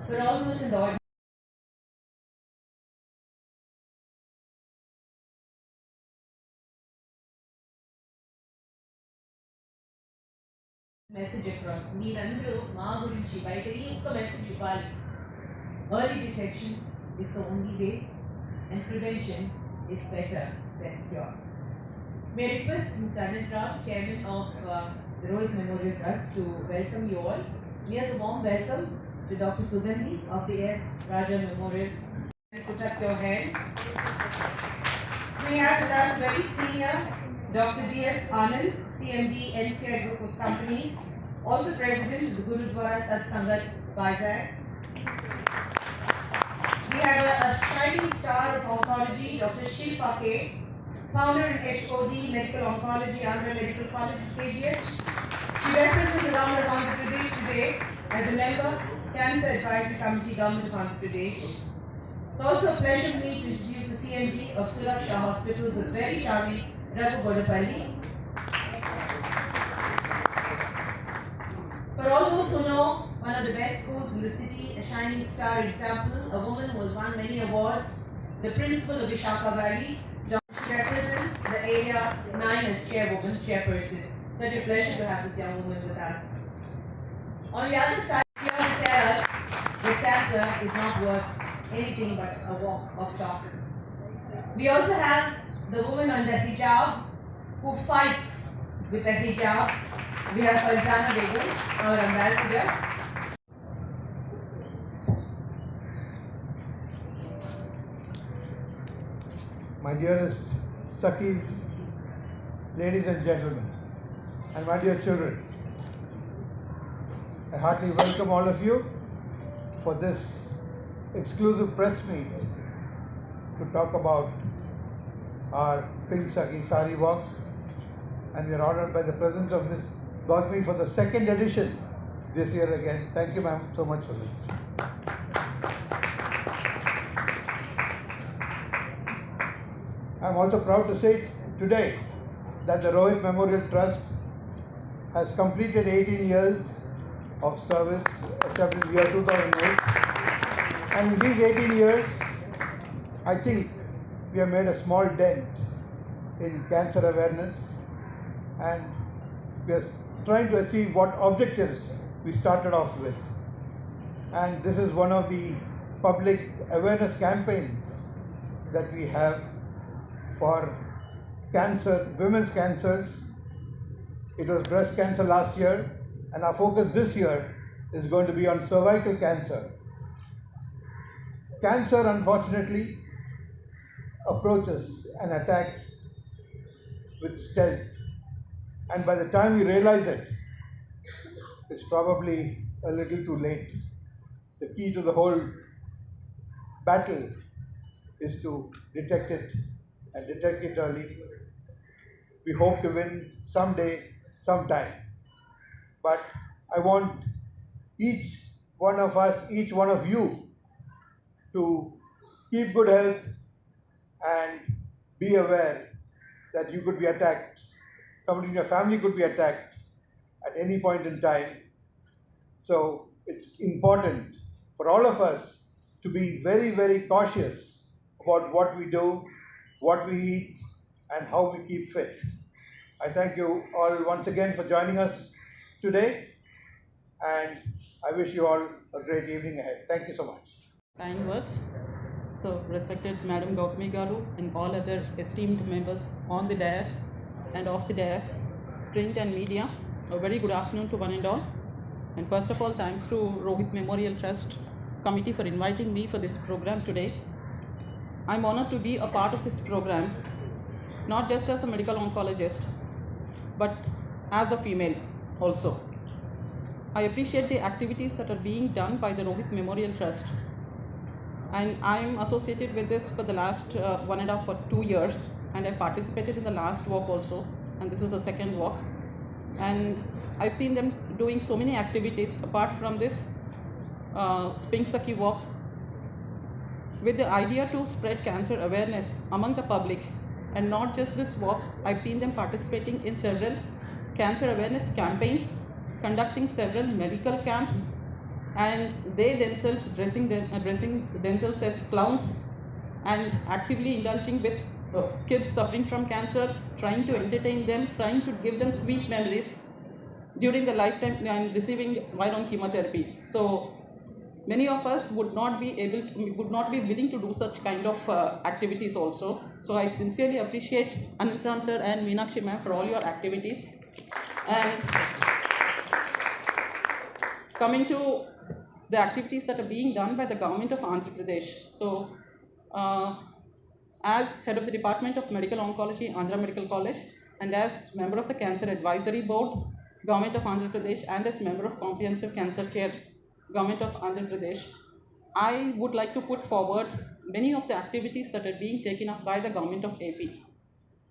For all those in the audience, message across. మీరందరూ మా గురించి బయటకి ఒక్క మెసేజ్ ఇవ్వాలి. Early detection is the only way, and prevention is better than cure. May I request Mr. Anil Rao, Chairman of the Rohit Memorial Trust, to welcome you all. Here's a warm welcome to Dr. Sugandhi of the S. Raja Memorial. Put up your hand. We have with us very senior Dr. D.S. Anand, CMD, NCI Group of Companies, also President of the Gurudwara Sat Sangat, Vizag. We have a shining star of oncology, Dr. Shilpa K, founder and HOD, Medical Oncology, Andhra Medical College, KGH. She represents the Government of Andhra Pradesh today as a member, Cancer Advisory Committee, Government of Andhra Pradesh. It's also a pleasure for me to introduce the CMD of Suraksha Hospitals, the very charming Raghu Godapalli. For all those who know one of the best schools in the city, a shining star example, a woman who has won many awards, the principal of Vishaka Valley. She represents the area 9 as chairperson. Such a pleasure to have this young woman with us. On the other side, here to tell us that cancer is not worth anything but a walk of talk. We also have the woman under hijab who fights with the hijab. We have Farzana Begum, our ambassador. My dearest Sakhis, ladies and gentlemen, and my dear children, I heartily welcome all of you for this exclusive press meet to talk about our Pink Sakhi Sari Walk, and we are honored by the presence of Ms. Gautami for the second edition this year again. Thank you, ma'am, so much for this. I am also proud to say today that the Rohit Memorial Trust has completed 18 years of service, established in the year 2008. And in these 18 years, I think we have made a small dent in cancer awareness, and we are trying to achieve what objectives we started off with. And this is one of the public awareness campaigns that we have for cancer, women's cancers. It was breast cancer last year, and our focus this year is going to be on cervical cancer. Cancer, unfortunately, approaches and attacks with stealth, and by the time we realize it, it's probably a little too late. The key to the whole battle is to detect it and detect it early. We hope to win someday, sometime. But I want each one of us, each one of you, to keep good health and be aware that you could be attacked. Somebody in your family could be attacked at any point in time. So it's important for all of us to be very, very cautious about what we do, what we eat, and how we keep fit. I thank you all once again for joining us today, and I wish you all a great evening ahead. Thank you so much. Kind words. So, respected Madam Gautami Garu and all other esteemed members on the dais and off the dais, print and media, a very good afternoon to one and all. And first of all, thanks to Rohit Memorial Trust Committee for inviting me for this program today. I'm honored to be a part of this program, not just as a medical oncologist, but as a female also. I appreciate the activities that are being done by the Rohit Memorial Trust. And I'm associated with this for the last 1.5 or 2 years, and I participated in the last walk also, and this is the second walk. And I've seen them doing so many activities apart from this Pink Sakhi walk, with the idea to spread cancer awareness among the public. And not just this walk, I've seen them participating in several cancer awareness campaigns, conducting several medical camps, and they themselves dressing themselves as clowns and actively indulging with kids suffering from cancer, trying to entertain them, trying to give them sweet memories during the lifetime and receiving viral chemotherapy. So many of us would not be willing to do such kind of activities also. So I sincerely appreciate Anantram sir and Meenakshi ma'am for all your activities. And coming to the activities that are being done by the government of Andhra Pradesh. So as head of the Department of Medical Oncology, Andhra Medical College, and as member of the Cancer Advisory Board, Government of Andhra Pradesh, and as member of Comprehensive Cancer Care, Government of Andhra Pradesh, I would like to put forward many of the activities that are being taken up by the Government of AP.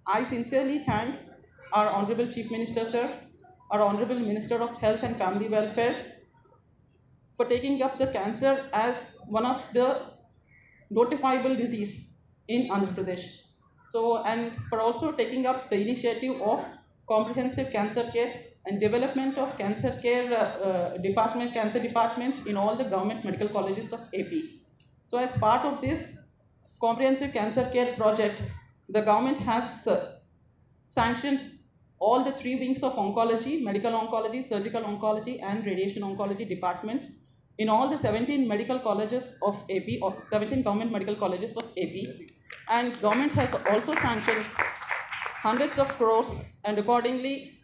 I sincerely thank our Honorable Chief Minister, sir, our Honorable Minister of Health and Family Welfare, for taking up the cancer as one of the notifiable disease in Andhra Pradesh. So, and for also taking up the initiative of comprehensive cancer care and development of cancer care cancer departments in all the government medical colleges of AP. So as part of this comprehensive cancer care project, the government has sanctioned all the 3 wings of oncology, medical oncology, surgical oncology, and radiation oncology departments in all the 17 medical colleges of AP, or 17 government medical colleges of AP. And government has also sanctioned hundreds of crores, and accordingly,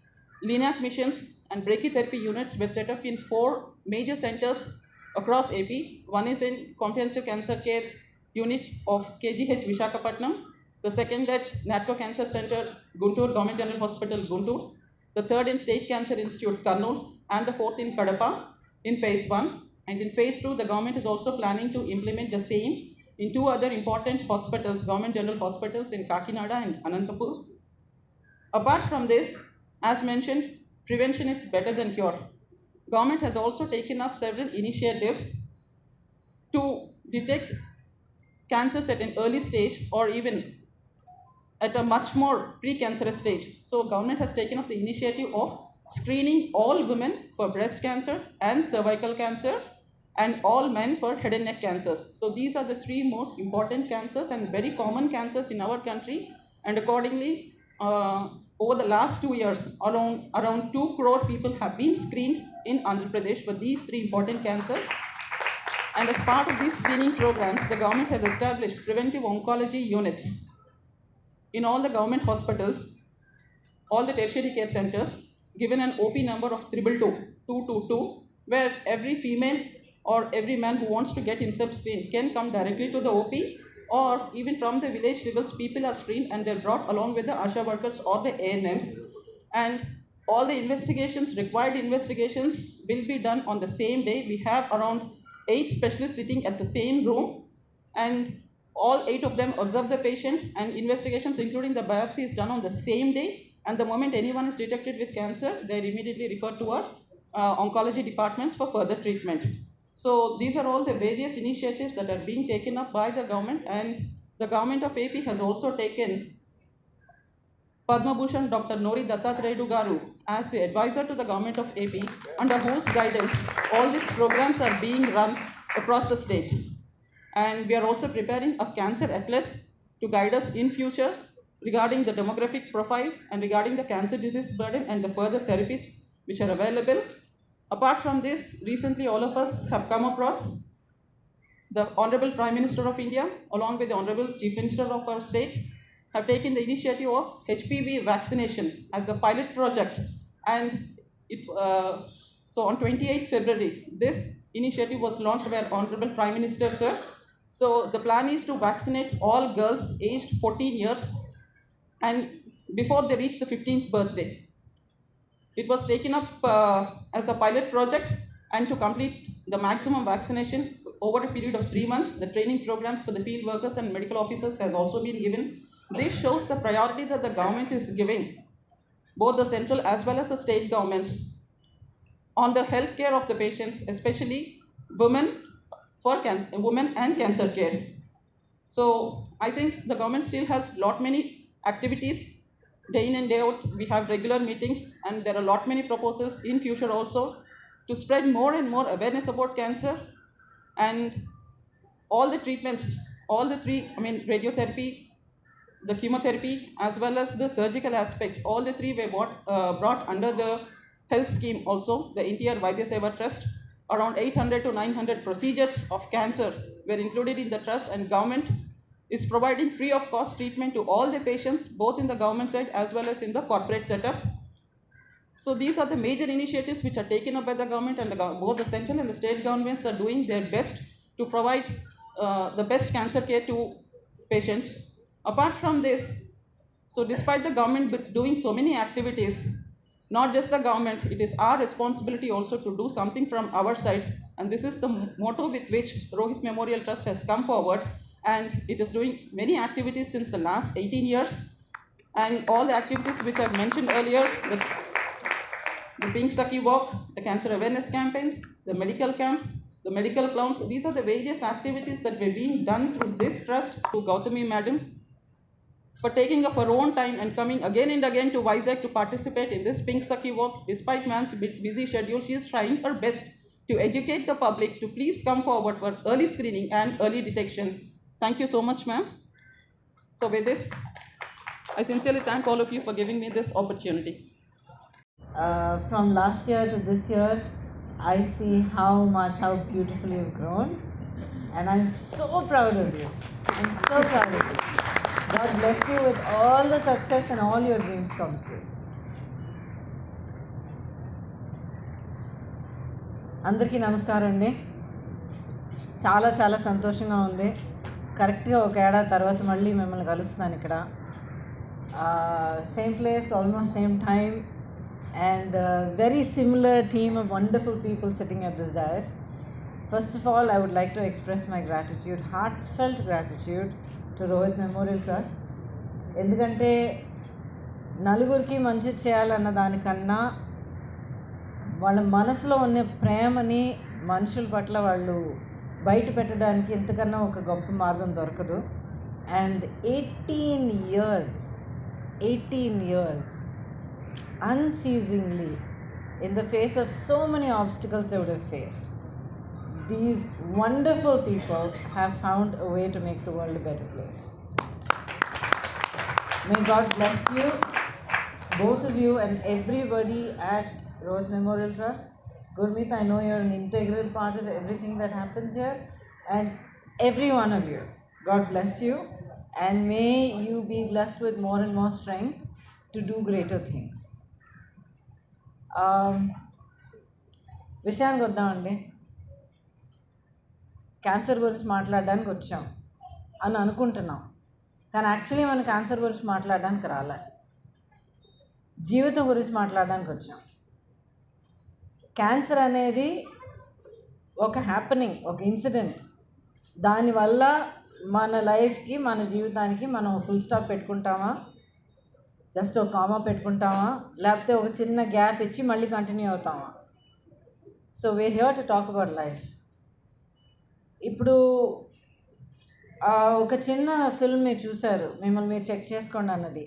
LINAC missions and brachytherapy units were set up in 4 major centers across AP. One is in Comprehensive Cancer Care Unit of KGH Visakhapatnam, the second at NATCO Cancer Center, Guntur, Government General Hospital, Guntur, the third in State Cancer Institute, Kurnool, and the fourth in Kadapa in phase 1. And in phase 2, the government is also planning to implement the same in 2 other important hospitals, Government General Hospitals in Kakinada and Anantapur. Apart from this, as mentioned, prevention is better than cure. Government has also taken up several initiatives to detect cancers at an early stage or even at a much more pre-cancerous stage. So government has taken up the initiative of screening all women for breast cancer and cervical cancer, and all men for head and neck cancers. So these are the 3 most important cancers and very common cancers in our country, and accordingly, over the last 2 years, around 2 crore people have been screened in Andhra Pradesh for these 3 important cancers. And as part of these screening programs, the government has established preventive oncology units in all the government hospitals, all the tertiary care centers, given an OP number of 222, where every female or every man who wants to get himself screened can come directly to the OP, or even from the village levels, people are screened and they're brought along with the ASHA workers or the ANMs. And all the required investigations will be done on the same day. We have around 8 specialists sitting at the same room, and all 8 of them observe the patient, and investigations including the biopsy is done on the same day. And the moment anyone is detected with cancer, they are immediately referred to our oncology departments for further treatment. So these are all the various initiatives that are being taken up by the government, and the government of AP has also taken Padma Bhushan Dr. Nori Dattatreyu Garu as the advisor to the government of AP, under whose guidance all these programs are being run across the state. And we are also preparing a cancer atlas to guide us in future regarding the demographic profile and regarding the cancer disease burden and the further therapies which are available. Apart from this, recently all of us have come across the Honorable Prime Minister of India, along with the Honorable Chief Minister of our state, have taken the initiative of HPV vaccination as a pilot project. And so on 28th February, this initiative was launched by our Honorable Prime Minister, sir. So the plan is to vaccinate all girls aged 14 years and before they reach the 15th birthday. It was taken up as a pilot project, and to complete the maximum vaccination over a period of 3 months, the training programs for the field workers and medical officers has also been given. This shows the priority that the government is giving, both the central as well as the state governments, on the health care of the patients, especially women and cancer care. So I think the government still has many activities. Day in and day out, we have regular meetings, and there are many proposals in future also to spread more and more awareness about cancer, and all the treatments, all the three, radiotherapy, the chemotherapy, as well as the surgical aspects, all the three were brought under the health scheme also, the NTR Vaidya Seva Trust. Around 800 to 900 procedures of cancer were included in the trust, and government is providing free of cost treatment to all the patients, both in the government side as well as in the corporate setup. So these are the major initiatives which are taken up by the government, and both the central and the state governments are doing their best to provide the best cancer care to patients. Apart from this, so despite the government doing so many activities, not just the government, it is our responsibility also to do something from our side, and this is the motto with which Rohit Memorial Trust has come forward, and it is doing many activities since the last 18 years, and all the activities which I've mentioned earlier, the Pink Saki Walk, the cancer awareness campaigns, the medical camps, the medical clowns, these are the various activities that were being done through this trust to Gautami Madam for taking up her own time and coming again and again to Vizag to participate in this Pink Saki Walk. Despite ma'am's busy schedule, she is trying her best to educate the public to please come forward for early screening and early detection. Thank you so much, ma'am. So with this, I sincerely thank all of you for giving me this opportunity. From last year to this year, I see how beautifully you've grown, and I'm so proud of you. I'm so proud of you. God bless you with all the success and all your dreams come true. అందరికీ నమస్కారం అండి. చాలా చాలా సంతోషంగా ఉంది. కరెక్ట్గా ఒక ఏడాది తర్వాత మళ్ళీ మిమ్మల్ని కలుస్తున్నాను ఇక్కడ. Same place, almost same time, and very similar team of wonderful people sitting at this dais. First of all, I would like to express my gratitude, heartfelt gratitude to Rohit Memorial Trust. ఎందుకంటే నలుగురికి మంచి చేయాలన్న దానికన్నా వాళ్ళ మనసులో ఉన్న ప్రేమని మనుషుల పట్ల వాళ్ళు బయట పెట్టడానికి ఎంతకన్నా ఒక గొప్ప మార్గం దొరకదు. And 18 years unceasingly, in the face of so many obstacles they would have faced, these wonderful people have found a way to make the world a better place. May God bless you, both of you and everybody at Rohit Memorial Trust. Gurmeet, I know you're an integral part of everything that happens here, and every one of you, God bless you, and may you be blessed with more and more strength to do greater things. విషయానికి వద్దామండి. Cancer గురించి మాట్లాడడానికి వచ్చాం అని అనుకుంటున్నాం, కానీ actually మనం cancer గురించి మాట్లాడడానికి రాలే, జీవితం గురించి మాట్లాడడానికి వచ్చాం. క్యాన్సర్ అనేది ఒక హ్యాపెనింగ్, ఒక ఇన్సిడెంట్. దానివల్ల మన లైఫ్కి, మన జీవితానికి మనం ఫుల్ స్టాప్ పెట్టుకుంటామా, జస్ట్ ఒక కామా పెట్టుకుంటామా, లేకపోతే ఒక చిన్న గ్యాప్ ఇచ్చి మళ్ళీ కంటిన్యూ అవుతామా? So we are here to talk about life. ఇప్పుడు ఒక చిన్న ఫిల్మ్ మీరు చూశారు, మిమ్మల్ని మీరు చెక్ చేసుకోండి అన్నది.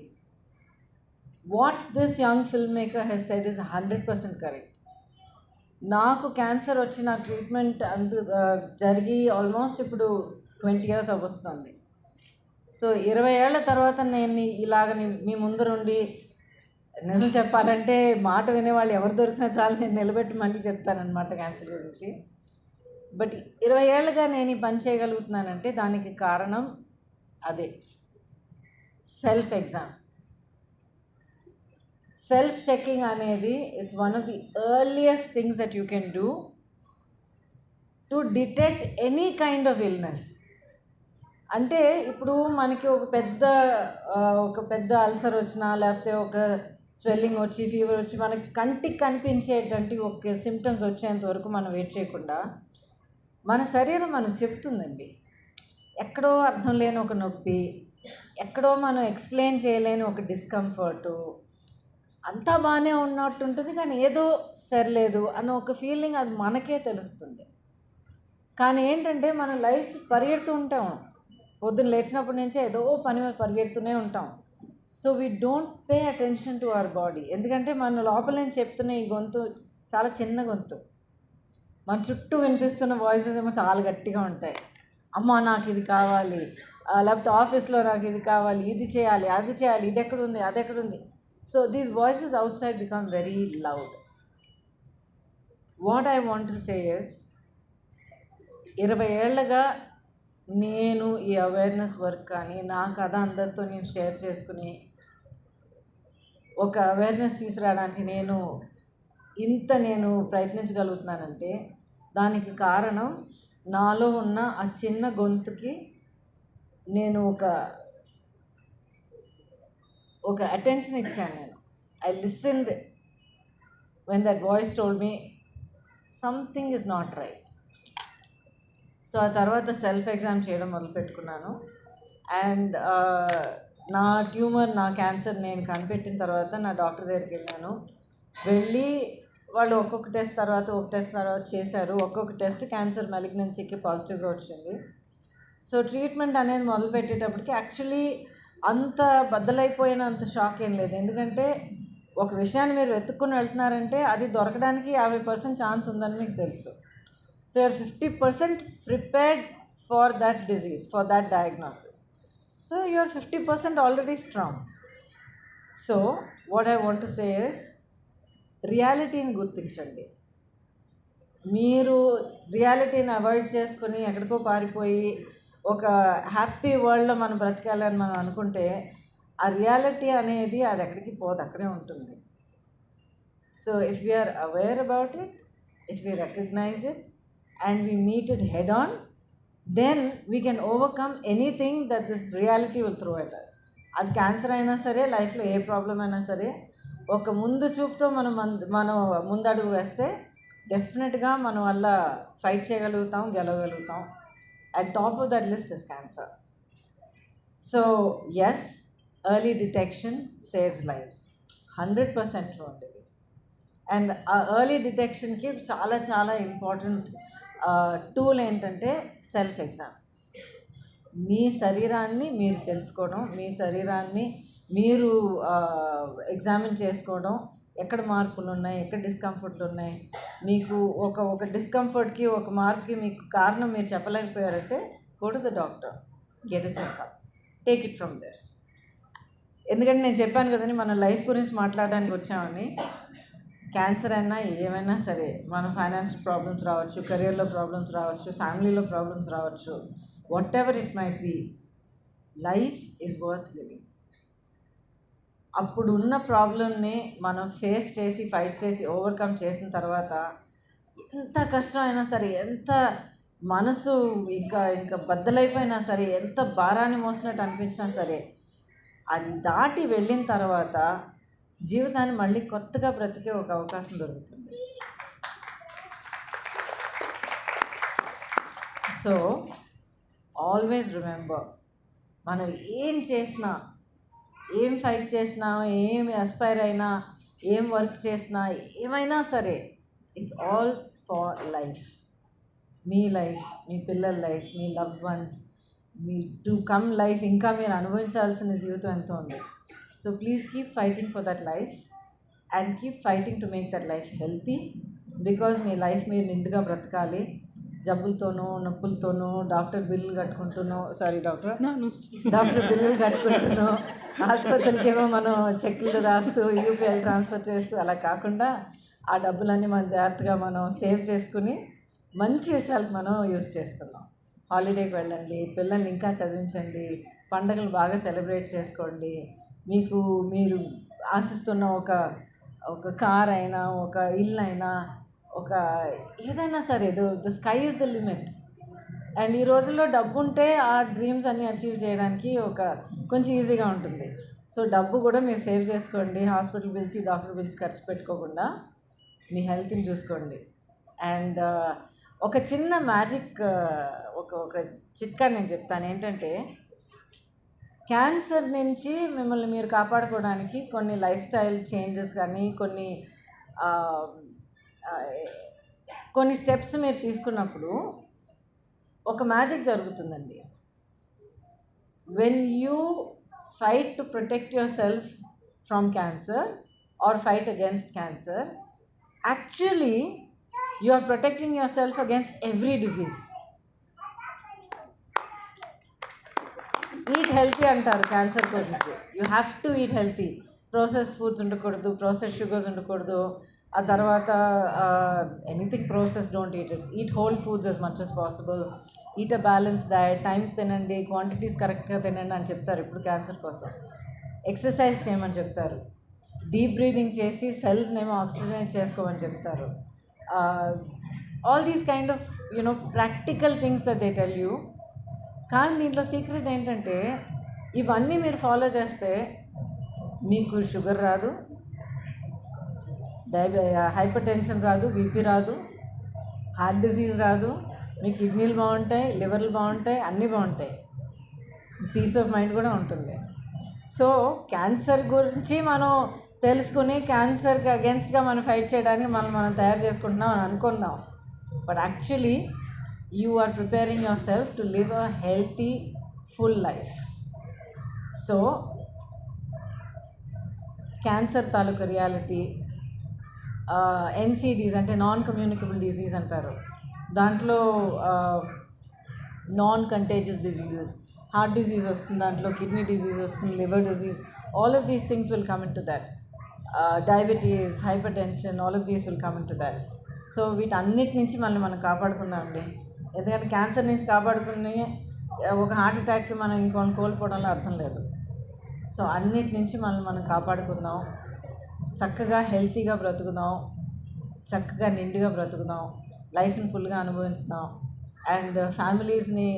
What this young film maker he's said is 100% correct. నాకు క్యాన్సర్ వచ్చిన ట్రీట్మెంట్ జరిగి ఆల్మోస్ట్ ఇప్పుడు 20 years అవ్వస్తుంది. సో 20 ఏళ్ల తర్వాత నేను ఇలాగ మీ ముందరుండి, నిజం చెప్పాలంటే మాట వినేవాళ్ళు ఎవరు దొరికినా చాలు, నేను నిలబెట్టి మళ్ళీ చెప్తానన్నమాట క్యాన్సర్ గురించి. బట్ 20 ఏళ్ళుగా నేను ఈ పని చేయగలుగుతున్నానంటే దానికి కారణం అదే, సెల్ఫ్ ఎగ్జామ్. సెల్ఫ్ చెకింగ్ అనేది it's one of the earliest things that you can do to detect any kind of illness. అంటే ఇప్పుడు మనకి ఒక పెద్ద అల్సర్ వచ్చినా, లేకపోతే ఒక స్వెల్లింగ్ వచ్చి, ఫీవర్ వచ్చి, మనకి కంటికి కనిపించేటువంటి ఒక సిమ్టమ్స్ వచ్చేంత వరకు మనం వెయిట్ చేయకుండా మన శరీరం మనకు చెప్తుందండి. ఎక్కడో అర్థం లేని ఒక నొప్పి, ఎక్కడో మనం ఎక్స్ప్లెయిన్ చేయలేని ఒక డిస్కంఫర్టు, అంతా బాగానే ఉన్నట్టు ఉంటుంది, కానీ ఏదో సరిలేదు అన్న ఒక ఫీలింగ్ అది మనకే తెలుస్తుంది. కానీ ఏంటంటే మన లైఫ్ పరిగెడుతూ ఉంటాం, పొద్దున్న లేచినప్పటి నుంచే ఏదో పని పరిగెడుతూనే ఉంటాం. So we don't pay attention to our body. ఎందుకంటే మన లోపల నుంచి చెప్తున్న ఈ గొంతు చాలా చిన్న గొంతు, మన చుట్టూ వినిపిస్తున్న వాయిసెస్ ఏమో చాలా గట్టిగా ఉంటాయి. అమ్మ నాకు ఇది కావాలి, లేకపోతే ఆఫీస్లో నాకు ఇది కావాలి, ఇది చేయాలి, అది చేయాలి, ఇది ఎక్కడుంది, అది ఎక్కడుంది. So these voices out side become very loud. What I want to say is, 20 ఏళ్ళగా నేను ఈ అవేర్నెస్ వర్క్ కానీ నా కథ అందరితో నేను షేర్ చేసుకుని ఒక అవేర్నెస్ తీసుకురావడానికి నేను ప్రయత్నించగలుగుతున్నానంటే దానికి కారణం నాలో ఉన్న ఆ చిన్న గొంతుకి నేను ఒక అటెన్షన్ ఇచ్చాను. నేను I listened when that voice told me something is not right. So ఆ తర్వాత సెల్ఫ్ ఎగ్జామ్ చేయడం మొదలుపెట్టుకున్నాను. అండ్ నా ట్యూమర్, నా క్యాన్సర్ నేను కనిపెట్టిన తర్వాత నా డాక్టర్ దగ్గరికి వెళ్ళి వాళ్ళు ఒక్కొక్క టెస్ట్ తర్వాత చేశారు. ఒక్కొక్క టెస్ట్ క్యాన్సర్ మెలిగ్నెన్సీకి పాజిటివ్గా వచ్చింది. సో ట్రీట్మెంట్ అనేది మొదలుపెట్టేటప్పటికి యాక్చువల్లీ అంత బద్దలైపోయినంత షాక్ ఏం లేదు. ఎందుకంటే ఒక విషయాన్ని మీరు వెతుక్కుని వెళ్తున్నారంటే అది దొరకడానికి 50% ఛాన్స్ ఉందని మీకు తెలుసు. So you are 50% prepared for that disease, for that diagnosis. So you are 50% already strong. So what I want to say is, రియాలిటీని గుర్తించండి. మీరు రియాలిటీని అవాయిడ్ చేసుకుని ఎక్కడికో పారిపోయి ఒక హ్యాపీ వరల్డ్లో మనం బ్రతకాలని మనం అనుకుంటే ఆ రియాలిటీ అనేది అది ఎక్కడికి పోదు, అక్కడే ఉంటుంది. So if we are aware about it, if we recognise it and we meet it head on, then we can overcome anything that this reality will throw at us. అది క్యాన్సర్ అయినా సరే, లైఫ్లో ఏ ప్రాబ్లం అయినా సరే, ఒక ముందు చూపుతో మనం ముందడుగు వేస్తే డెఫినెట్గా మనం వల్ల ఫైట్ చేయగలుగుతాం, గెలవగలుగుతాం. At top of that list is cancer. So yes, early detection saves lives. 100% true అండి. అండ్ ఆ ఎర్లీ డిటెక్షన్కి చాలా ఇంపార్టెంట్ టూల్ ఏంటంటే సెల్ఫ్ ఎగ్జామ్. మీ శరీరాన్ని మీరు తెలుసుకోవడం, మీ శరీరాన్ని మీరు ఎగ్జామిన్ చేసుకోవడం, ఎక్కడ మార్పులు ఉన్నాయి, ఎక్కడ డిస్కంఫర్ట్లు ఉన్నాయి, మీకు ఒక డిస్కంఫర్ట్కి, ఒక మార్పుకి మీకు కారణం మీరు చెప్పలేకపోయారంటే go to the doctor, get a checkup, take it from there. ఎందుకంటే నేను చెప్పాను కదండి, మన లైఫ్ గురించి మాట్లాడడానికి వచ్చామని. క్యాన్సర్ అయినా ఏమైనా సరే, మన ఫైనాన్షియల్ ప్రాబ్లమ్స్ రావచ్చు, కెరియర్లో ప్రాబ్లమ్స్ రావచ్చు, ఫ్యామిలీలో ప్రాబ్లమ్స్ రావచ్చు, whatever it might be, life is worth living. అప్పుడు ఉన్న ప్రాబ్లమ్ని మనం ఫేస్ చేసి, ఫైట్ చేసి, ఓవర్కమ్ చేసిన తర్వాత ఎంత కష్టం అయినా సరే, ఎంత మనసు ఇంకా బద్దలైపోయినా సరే, ఎంత భారాన్ని మోసినట్టు అనిపించినా సరే, అది దాటి వెళ్ళిన తర్వాత జీవితాన్ని మళ్ళీ కొత్తగా బ్రతికే ఒక అవకాశం దొరుకుతుంది. సో ఆల్వేస్ రిమెంబర్, మనం ఏం చేసినా, ఏం ఫైట్ చేసినా, ఏం అస్పైర్ అయినా, ఏం వర్క్ చేసినా, ఏమైనా సరే, ఇట్స్ ఆల్ ఫార్ లైఫ్. మీ లైఫ్, మీ పిల్లల లైఫ్, మీ లవ్డ్ వన్స్, మీ టు కమ్ లైఫ్, ఇంకా మీరు అనుభవించాల్సిన జీవితం ఎంతో ఉంది. So please keep fighting for that life and keep fighting to make that life healthy. Because మీ లైఫ్ మీరు నిండుగా బ్రతకాలి. జబ్బులతోనూ, నొప్పులతోనూ, డాక్టర్ బిల్లులు కట్టుకుంటున్నాం, డాక్టర్ బిల్లులు కట్టుకుంటున్నాం, ఆసుపత్రులకేమో మనం చెక్కులు రాస్తూ, యూపీఐ ట్రాన్స్ఫర్ చేస్తూ, అలా కాకుండా ఆ డబ్బులన్నీ మనం జాగ్రత్తగా మనం సేవ్ చేసుకుని మంచి విషయాలకు మనం యూజ్ చేసుకుందాం. హాలిడేకి వెళ్ళండి, పిల్లల్ని ఇంకా చదివించండి, పండుగలు బాగా సెలబ్రేట్ చేసుకోండి. మీరు ఆశిస్తున్న ఒక కార్ అయినా, ఒక ఇల్లు అయినా, ఒక ఏదైనా సరే, the sky is the limit. And ఈ రోజుల్లో డబ్బు ఉంటే ఆ డ్రీమ్స్ అన్నీ అచీవ్ చేయడానికి కొంచెం ఈజీగా ఉంటుంది. సో డబ్బు కూడా మీరు సేవ్ చేసుకోండి. హాస్పిటల్ బిల్స్, డాక్టర్ బిల్స్ ఖర్చు పెట్టుకోకుండా మీ హెల్త్ని చూసుకోండి. అండ్ ఒక చిన్న మ్యాజిక్, ఒక చిట్కా నేను చెప్తాను. ఏంటంటే, క్యాన్సర్ నుంచి మిమ్మల్ని మీరు కాపాడుకోవడానికి కొన్ని లైఫ్ స్టైల్ చేంజెస్ కానీ, కొన్ని స్టెప్స్ మీరు తీసుకున్నప్పుడు ఒక మ్యాజిక్ జరుగుతుందండి. When you fight to protect your self from cancer are fight against cancer, actually you are protecting yourself against every disease. Eat healthy అంటారు క్యాన్సర్ గురించి. You have to eat healthy. Processed foods ఉండకూడదు, processed sugars ఉండకూడదు. ఆ తర్వాత anything process don't eat it. Eat whole foods as much as possible. Eat a balance diet. Time తినండి, quantities కరెక్ట్గా తినండి అని చెప్తారు ఇప్పుడు క్యాన్సర్ కోసం. ఎక్సర్సైజ్ చేయమని చెప్తారు. డీప్ బ్రీదింగ్ చేసి సెల్స్నేమో ఆక్సిజనేట్ చేసుకోమని చెప్తారు. All these kind of practical things that they tell you. కానీ దీంట్లో సీక్రెట్ ఏంటంటే ఇవన్నీ మీరు ఫాలో చేస్తే మీకు షుగర్ రాదు, హైపర్ టెన్షన్ రాదు, బీపీ రాదు, హార్ట్ డిసీజ్ రాదు, మీ కిడ్నీలు బాగుంటాయి, లివర్లు బాగుంటాయి, అన్నీ బాగుంటాయి, పీస్ ఆఫ్ మైండ్ కూడా ఉంటుంది. సో క్యాన్సర్ గురించి మనం తెలుసుకుని క్యాన్సర్కి అగెన్స్ట్గా మనం ఫైట్ చేయడానికి మనం తయారు చేసుకుంటున్నాం అని అనుకున్నాం. But actually you are preparing yourself to live a healthy full life. So cancer తాలూకు రియాలిటీ, NCDs అంటే నాన్ కమ్యూనికబుల్ డిజీజ్ అంటారు. దాంట్లో non contagious diseases, heart disease వస్తుంది, దాంట్లో కిడ్నీ డిజీజ్ వస్తుంది, liver disease, all of these things will come in to that. Diabetes, hyper tension, all of these will come in to that. So వీటన్నిటి నుంచి మనం కాపాడుకుందామండి. ఎందుకంటే cancer నుంచి కాపాడుకుని ఒక heart అటాక్కి మనం ఇంకొన్ని కోల్పోవడంలో అర్థం లేదు. సో అన్నిటి నుంచి మనం కాపాడుకుందాం, చక్కగా హెల్తీగా బ్రతుకుదాం, చక్కగా నిండుగా బ్రతుకుదాం, లైఫ్ని ఫుల్గా అనుభవించుదాం. అండ్ ఫ్యామిలీస్ని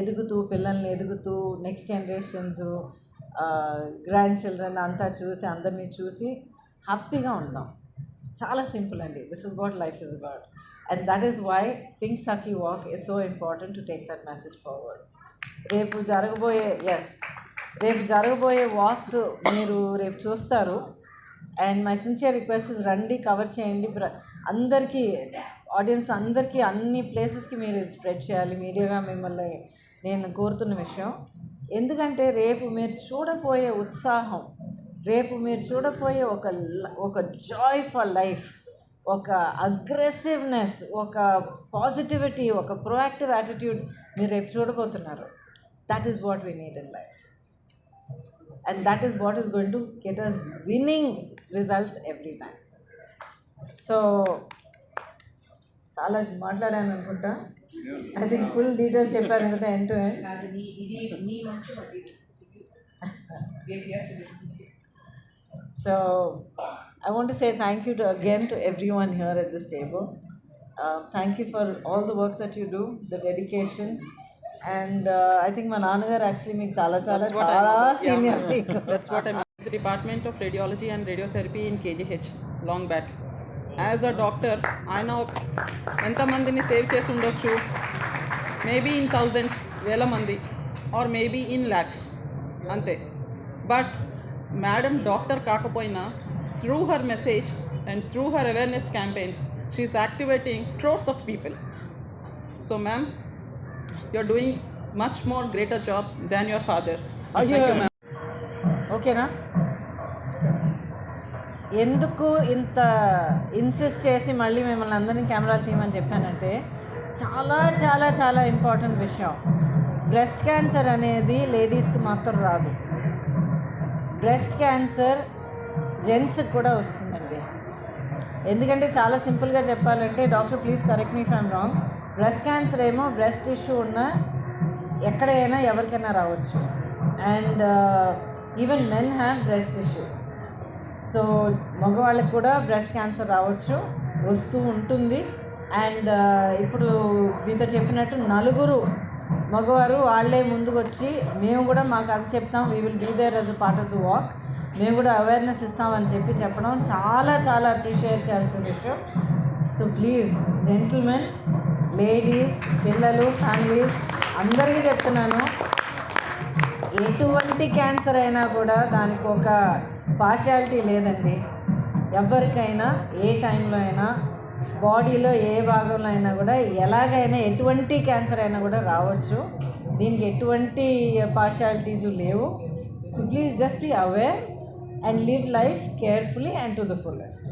ఎదుగుతూ, పిల్లల్ని ఎదుగుతూ, నెక్స్ట్ జనరేషన్స్, గ్రాండ్ చిల్డ్రన్ అంతా చూసి, అందరినీ చూసి హ్యాపీగా ఉందాం. చాలా సింపుల్ అండి. This is what life is about. And that is why Pink Saki Walk is so important to take that message forward. రేపు జరగబోయే వాక్ మీరు రేపు చూస్తారు. And my sincere request is రండి, కవర్ చేయండి. అందరికీ, ఆడియన్స్ అందరికీ, అన్ని ప్లేసెస్కి మీరు స్ప్రెడ్ చేయాలి. మీడియాగా మిమ్మల్ని నేను కోరుతున్న విషయం. ఎందుకంటే రేపు మీరు చూడబోయే ఉత్సాహం, రేపు మీరు చూడబోయే ఒక జాయ్ ఫర్ లైఫ్, ఒక అగ్రెసివ్నెస్, ఒక పాజిటివిటీ, ఒక ప్రోయాక్టివ్ యాటిట్యూడ్ మీరు రేపు చూడబోతున్నారు. That is what we need in life. And that is what is going to get us winning results every time. So చాలా మాట్లాడాను అనుకుంటా. ఐ థింక్ ఫుల్ డీటెయిల్స్ చెప్పాను అనుకుంటా, end to end. So I want to say thank you again to everyone here at this table. Thank you for all the work that you do, the dedication. And I think my Nanagar actually means chala senior. That's what I mean. The Department of Radiology and Radiotherapy in KGH long back. As a doctor, I know enta mandini save chesi undochu. Maybe in thousands, vela mandi, or maybe in lakhs. Ante. But Madam Doctor Kakapoina, through her message and through her awareness campaigns, she is activating crores of people. So ma'am, you are doing much more greater job than your father. Thank you ma'am. Okay na? ఎందుకు ఇంత insist చేసి మళ్ళీ మిమ్మల్ని అందరినీ కెమెరాలు తీయమని చెప్పానంటే చాలా చాలా చాలా ఇంపార్టెంట్ విషయం. బ్రెస్ట్ క్యాన్సర్ అనేది లేడీస్కి మాత్రం రాదు. బ్రెస్ట్ క్యాన్సర్ జెంట్స్కి కూడా వస్తుందండి. ఎందుకంటే చాలా సింపుల్గా చెప్పాలంటే, doctor please correct me if I'm wrong, breast cancer ఏమో బ్రెస్ట్ ఇష్యూ ఉన్న ఎక్కడైనా ఎవరికైనా రావచ్చు. And even men have breast issue. So మగవాళ్ళకి కూడా బ్రెస్ట్ క్యాన్సర్ రావచ్చు, వస్తూ ఉంటుంది. అండ్ ఇప్పుడు మీతో చెప్పినట్టు 4 మగవారు వాళ్ళే ముందుకు వచ్చి మేము కూడా మాకు అది చెప్తాం, we will be there as a part of the walk, మేము కూడా అవేర్నెస్ ఇస్తామని చెప్పడం చాలా చాలా అప్రిషియేట్ చేయాల్సిన విషయం. సో ప్లీజ్ జెంటిల్మెన్, లేడీస్, పిల్లలు, ఫ్యామిలీస్ అందరికీ చెప్తున్నాను, ఎటువంటి క్యాన్సర్ అయినా కూడా దానికి ఒక పార్షియాలిటీ లేదండి. ఎవరికైనా ఏ టైంలో అయినా, బాడీలో ఏ భాగంలో అయినా కూడా, ఎలాగైనా ఎటువంటి క్యాన్సర్ అయినా కూడా రావచ్చు. దీనికి ఎటువంటి పార్షియాలిటీస్ లేవు. So please just be aware and live life carefully and to the fullest.